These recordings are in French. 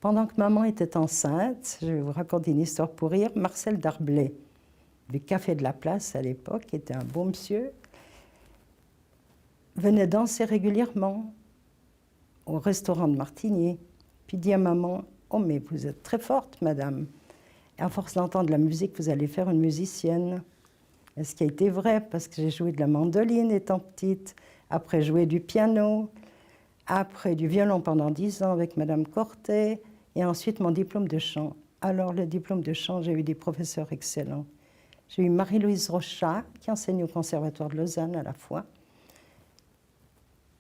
Pendant que maman était enceinte, je vais vous raconter une histoire pour rire, Marcel Darblay, du Café de la Place à l'époque, qui était un beau monsieur, venait danser régulièrement au restaurant de Martigny, puis dit à maman, « Oh, mais vous êtes très forte, madame. Et à force d'entendre la musique, vous allez faire une musicienne. » Et ce qui a été vrai, parce que j'ai joué de la mandoline étant petite, après joué du piano, après du violon pendant 10 ans avec madame Cortet, et ensuite mon diplôme de chant. Alors, le diplôme de chant, j'ai eu des professeurs excellents. J'ai eu Marie-Louise Rochat, qui enseigne au Conservatoire de Lausanne à la fois.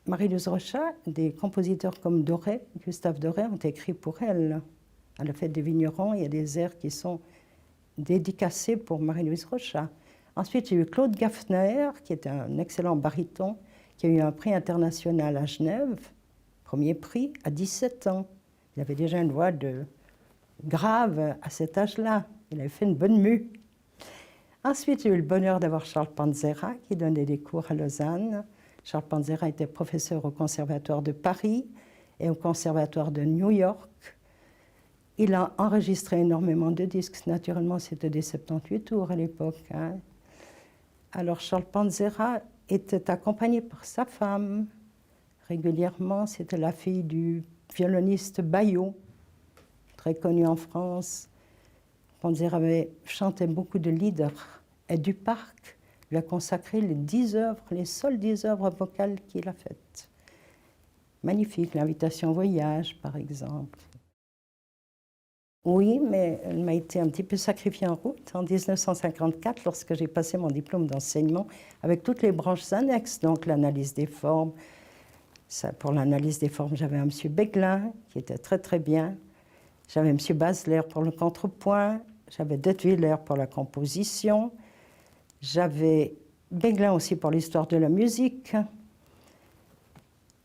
Marie-Louise Rochat, des compositeurs comme Doré, Gustave Doré, ont écrit pour elle. À la fête des vignerons, il y a des airs qui sont dédicacés pour Marie-Louise Rochat. Ensuite, j'ai eu Claude Gaffner, qui était un excellent baryton, qui a eu un prix international à Genève, premier prix, à 17 ans. Il avait déjà une voix grave à cet âge-là. Il avait fait une bonne mue. Ensuite, j'ai eu le bonheur d'avoir Charles Panzera, qui donnait des cours à Lausanne. Charles Panzera était professeur au Conservatoire de Paris et au Conservatoire de New York. Il a enregistré énormément de disques. Naturellement, c'était des 78 tours à l'époque. Hein. Alors, Charles Panzera était accompagné par sa femme. Régulièrement, c'était la fille du violoniste Baillot, très connu en France. Panzera avait chanté beaucoup de leaders. Et Duparc lui a consacré les 10 œuvres, les seules 10 œuvres vocales qu'il a faites. Magnifique, l'invitation au voyage, par exemple. Oui, mais elle m'a été un petit peu sacrifiée en route en 1954, lorsque j'ai passé mon diplôme d'enseignement, avec toutes les branches annexes, donc l'analyse des formes. Pour l'analyse des formes, j'avais un monsieur Beglin, qui était très très bien. J'avais monsieur Basler pour le contrepoint. J'avais Detwiller pour la composition. J'avais Beglin aussi pour l'histoire de la musique.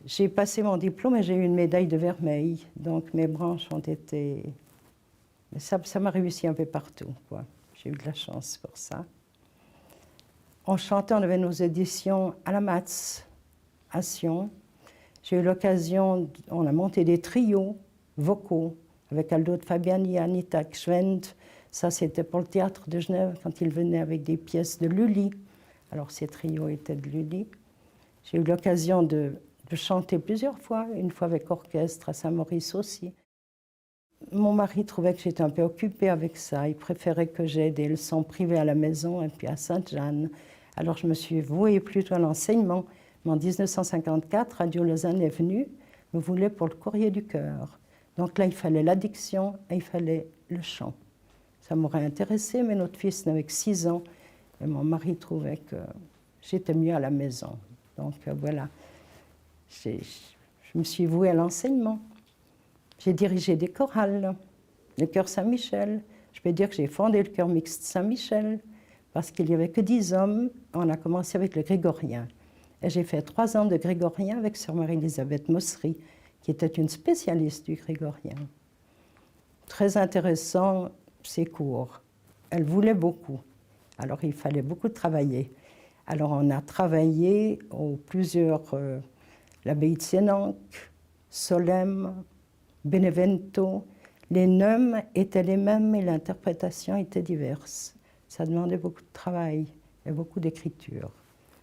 J'ai passé mon diplôme et j'ai eu une médaille de vermeil. Donc mes branches ont été... Mais ça m'a réussi un peu partout, quoi. J'ai eu de la chance pour ça. On chantait, on avait nos éditions à la Matz, à Sion. J'ai eu l'occasion, on a monté des trios vocaux avec Aldo de Fabiani, Anita Gschwend. Ça, c'était pour le théâtre de Genève, quand il venait avec des pièces de Lully. Alors, ces trios étaient de Lully. J'ai eu l'occasion de chanter plusieurs fois, une fois avec orchestre à Saint-Maurice aussi. Mon mari trouvait que j'étais un peu occupée avec ça. Il préférait que j'aie des leçons privées à la maison et puis à Sainte-Jeanne. Alors, je me suis vouée plutôt à l'enseignement. Mais en 1954, Radio Lausanne est venue, me voulait pour le Courrier du Cœur. Donc là, il fallait la diction et il fallait le chant. Ça m'aurait intéressé, mais notre fils n'avait que 6 ans. Et mon mari trouvait que j'étais mieux à la maison. Donc voilà, je me suis vouée à l'enseignement. J'ai dirigé des chorales, le chœur Saint-Michel. Je peux dire que j'ai fondé le chœur mixte Saint-Michel, parce qu'il n'y avait que 10 hommes. On a commencé avec le grégorien. Et j'ai fait 3 ans de grégorien avec sœur Marie-Elisabeth Mossery, qui était une spécialiste du grégorien. Très intéressant, ses cours. Elle voulait beaucoup. Alors, il fallait beaucoup travailler. Alors, on a travaillé l'abbaye de Sénanque, Solesmes, Benevento. Les neumes étaient les mêmes, mais l'interprétation était diverse. Ça demandait beaucoup de travail et beaucoup d'écriture.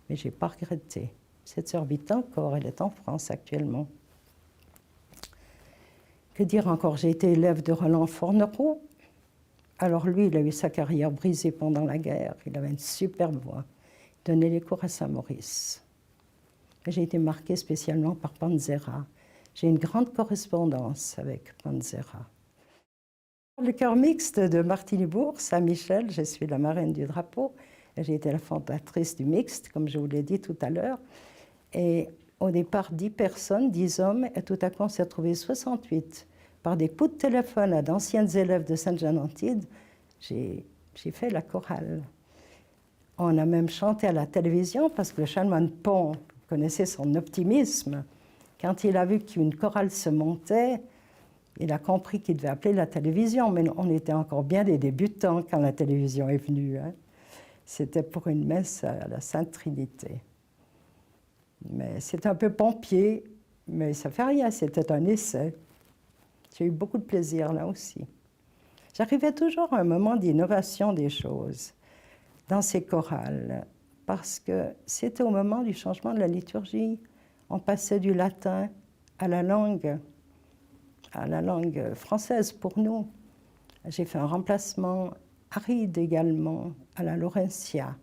Mais je n'ai pas regretté. Cette sœur vit encore, elle est en France actuellement. Que dire encore? J'ai été élève de Roland Fornereau. Alors lui, il a eu sa carrière brisée pendant la guerre. Il avait une superbe voix. Il donnait les cours à Saint-Maurice. J'ai été marquée spécialement par Panzera. J'ai une grande correspondance avec Panzera. Le chœur mixte de Martigny-Bourg, Saint-Michel, je suis la marraine du drapeau. J'ai été la fondatrice du mixte, comme je vous l'ai dit tout à l'heure. Et au départ, 10 personnes, 10 hommes, et tout à coup, on s'est retrouvé 68. Par des coups de téléphone à d'anciennes élèves de Sainte-Jeanne-Antide, j'ai fait la chorale. On a même chanté à la télévision, parce que le chanoine Pont connaissait son optimisme. Quand il a vu qu'une chorale se montait, il a compris qu'il devait appeler la télévision, mais on était encore bien des débutants quand la télévision est venue. Hein. C'était pour une messe à la Sainte Trinité. Mais c'est un peu pompier, mais ça fait rien, c'était un essai. J'ai eu beaucoup de plaisir là aussi. J'arrivais toujours à un moment d'innovation des choses dans ces chorales, parce que c'était au moment du changement de la liturgie. On passait du latin à la langue française pour nous. J'ai fait un remplacement aride également à la Laurentia.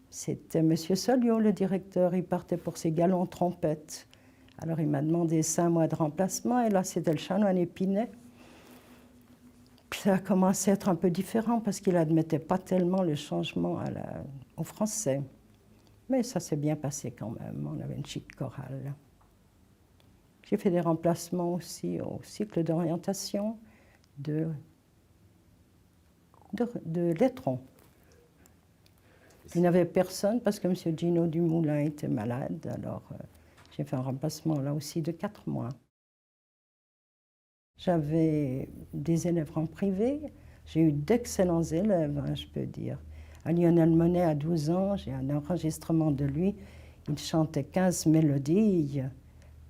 C'était M. Soliot, le directeur, il partait pour ses galons trompettes. Alors il m'a demandé 5 mois de remplacement, et là c'était le chanoine Épinay. Puis ça a commencé à être un peu différent parce qu'il n'admettait pas tellement le changement au français. Mais ça s'est bien passé quand même, on avait une chic chorale. J'ai fait des remplacements aussi au cycle d'orientation de Lettrons. Il n'y avait personne parce que M. Gino Dumoulin était malade, alors j'ai fait un remplacement là aussi de 4 mois. J'avais des élèves en privé, j'ai eu d'excellents élèves, hein, je peux dire. À Lionel Monet, à 12 ans, j'ai un enregistrement de lui, il chantait 15 mélodies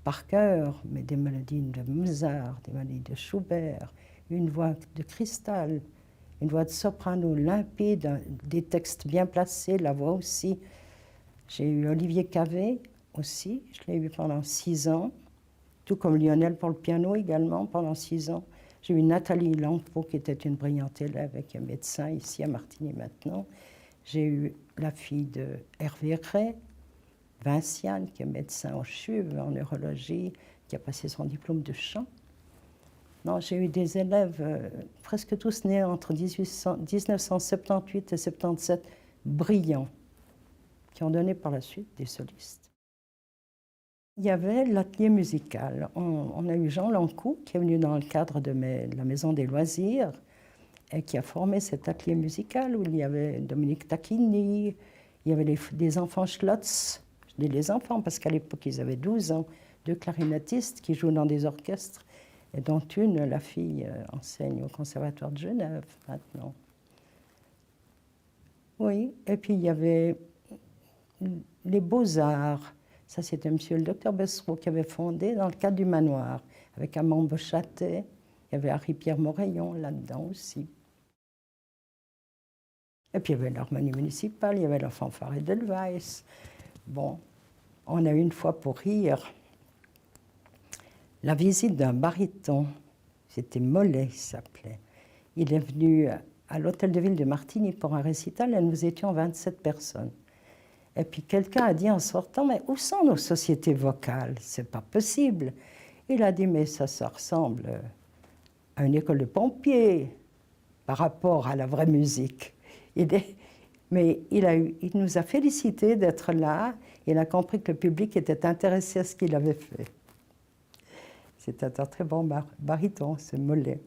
par cœur, mais des mélodies de Mozart, des mélodies de Schubert, une voix de cristal, une voix de soprano limpide, des textes bien placés, la voix aussi. J'ai eu Olivier Cavé aussi, je l'ai eu pendant 6 ans, tout comme Lionel pour le piano également pendant 6 ans. J'ai eu Nathalie Lampeau qui était une brillante élève et qui est médecin ici à Martigny maintenant. J'ai eu la fille de Hervé Ray, Vinciane, qui est médecin au CHUV en neurologie, qui a passé son diplôme de chant. Non, j'ai eu des élèves, presque tous nés entre 1978 et 77, brillants, qui ont donné par la suite des solistes. Il y avait l'atelier musical. On a eu Jean Lancou, qui est venu dans le cadre de la Maison des Loisirs, et qui a formé cet atelier musical où il y avait Dominique Tacchini, il y avait des enfants Schlotz, je dis les enfants parce qu'à l'époque ils avaient 12 ans, 2 clarinettistes qui jouent dans des orchestres, et dont une, la fille, enseigne au Conservatoire de Genève maintenant. Oui, et puis il y avait les Beaux-Arts. Ça, c'était monsieur le docteur Bessereau qui avait fondé dans le cadre du manoir, avec Amand Bechatet. Il y avait Harry-Pierre Moraillon là-dedans aussi. Et puis il y avait l'harmonie municipale, il y avait la fanfare Edelweiss. Bon, on a eu une fois pour rire la visite d'un baryton. C'était Mollet, il s'appelait. Il est venu à l'hôtel de ville de Martigny pour un récital et nous étions 27 personnes. Et puis quelqu'un a dit en sortant, mais où sont nos sociétés vocales? C'est pas possible. Il a dit, mais ça ressemble à une école de pompiers par rapport à la vraie musique. Mais il nous a félicités d'être là. Il a compris que le public était intéressé à ce qu'il avait fait. C'était un très bon baryton, ce Mollet.